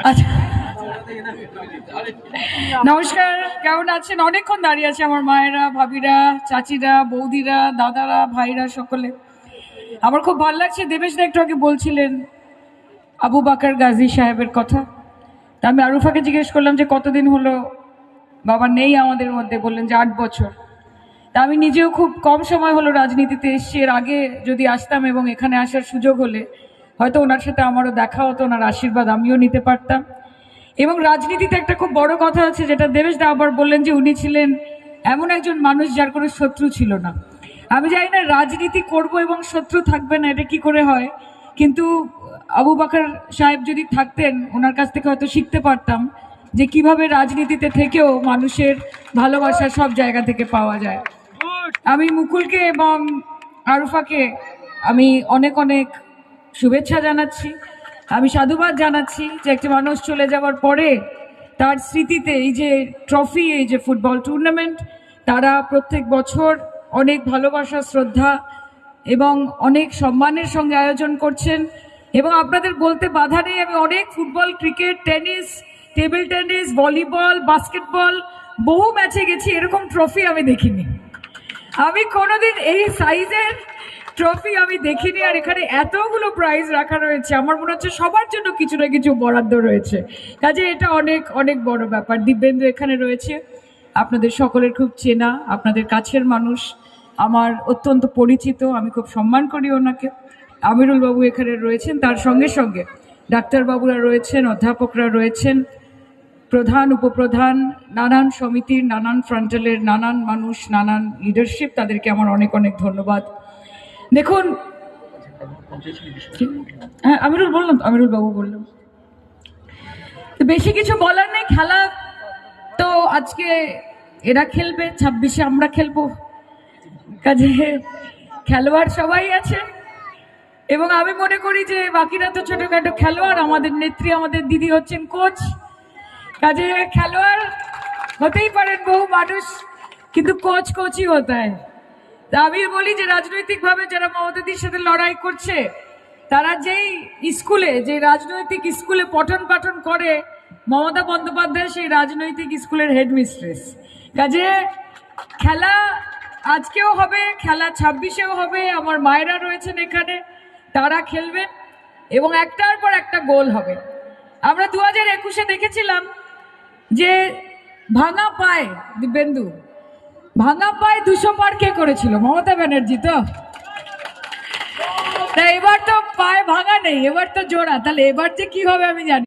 আচ্ছা, নমস্কার, কেমন আছেন? অনেকক্ষণ দাঁড়িয়ে আছে আমার মায়েরা, ভাবিরা, চাচিরা, বৌদিরা, দাদারা, ভাইরা, সকলে। আমার খুব ভালো লাগছে। দেবেশ দা একটু আগে বলছিলেন আবু বাকার গাজী সাহেবের কথা। তা আমি আরুফাকে জিজ্ঞেস করলাম যে কতদিন হলো বাবা নেই আমাদের মধ্যে। বললেন যে 8 বছর। তা আমি নিজেও খুব কম সময় হলো রাজনীতিতে এসেছি। এর আগে যদি আসতাম এবং এখানে আসার সুযোগ হলে হয়তো ওনার সাথে আমারও দেখা হতো, ওনার আশীর্বাদ আমিও নিতে পারতাম। এবং রাজনীতিতে একটা খুব বড় কথা আছে, যেটা দেবেশ দা আবার বললেন যে উনি ছিলেন এমন একজন মানুষ যার কোনো শত্রু ছিল না। আমি জানি না রাজনীতি করব এবং শত্রু থাকবে না, এটা কি করে হয়, কিন্তু আবু বাকার সাহেব যদি থাকতেন ওনার কাছ থেকে হয়তো শিখতে পারতাম যে কিভাবে রাজনীতিতে থেকেও মানুষের ভালোবাসা সব জায়গা থেকে পাওয়া যায়। আমি মুকুলকে এবং আরুফাকে আমি অনেক অনেক শুভেচ্ছা জানাচ্ছি। আমি সাধুবাদ জানাচ্ছি যে একটি মানুষ চলে যাওয়ার পরে তার স্মৃতিতে এই যে ট্রফি, এই যে ফুটবল টুর্নামেন্ট, তারা প্রত্যেক বছর অনেক ভালোবাসা, শ্রদ্ধা এবং অনেক সম্মানের সঙ্গে আয়োজন করছেন। এবং আপনাদের বলতে বাধা নেই, আমি অনেক football, cricket, tennis, table tennis, volleyball, basketball বহু ম্যাচে গেছি, এরকম ট্রফি আমি দেখিনি। আমি কোনোদিন এই সাইজের ট্রফি আমি দেখিনি। আর এখানে এতগুলো প্রাইজ রাখা রয়েছে, আমার মনে হচ্ছে সবার জন্য কিছু না কিছু বরাদ্দ রয়েছে। কাজে এটা অনেক অনেক বড় ব্যাপার। দিব্যেন্দু এখানে রয়েছে, আপনাদের সকলের খুব চেনা, আপনাদের কাছের মানুষ, আমার অত্যন্ত পরিচিত, আমি খুব সম্মান করি ওনাকে। আমিরুল বাবু এখানে রয়েছেন, তার সঙ্গে সঙ্গে ডাক্তারবাবুরা রয়েছেন, অধ্যাপকরা রয়েছেন, প্রধান, উপপ্রধান, নানান সমিতির, নানান ফ্রন্টালের নানান মানুষ, নানান লিডারশিপ, তাদেরকে আমার অনেক অনেক ধন্যবাদ। দেখুন, হ্যাঁ আমিরুল বললাম, আমিরুল বাবু বললাম, বেশি কিছু বলার নেই। খেলা তো আজকে এরা খেলবে, 26-এ আমরা খেলবো। কাজে খেলোয়াড় সবাই আছে এবং আমি মনে করি যে বাকিরা তো ছোটখাটো খেলোয়াড়, আমাদের নেত্রী, আমাদের দিদি হচ্ছেন কোচ। কাজে খেলোয়াড় হতেই পারেন বহু মানুষ, কিন্তু কোচ কোচই হতে হয়। তা আমি বলি যে রাজনৈতিকভাবে যারা মমতাদির সাথে লড়াই করছে, তারা যেই স্কুলে, যে রাজনৈতিক স্কুলে পঠন পাঠন করে, মমতা বন্দ্যোপাধ্যায় সেই রাজনৈতিক স্কুলের হেডমিস্ট্রেস। কাজে খেলা আজকেও হবে, খেলা 26-এও হবে। আমার মায়েরা রয়েছেন এখানে, তারা খেলবেন এবং একটার পর একটা গোল হবে। আমরা 2021-এ দেখেছিলাম যে ভাঙা পায়ে, দিব্যেন্দু, ভাঙা পায়ে 200 পার কে করেছিল? মমতা ব্যানার্জি। তো এবার তো পায়ে ভাঙা নেই, এবার তো জোড়া। তাহলে এবার যে কি হবে আমি জানি।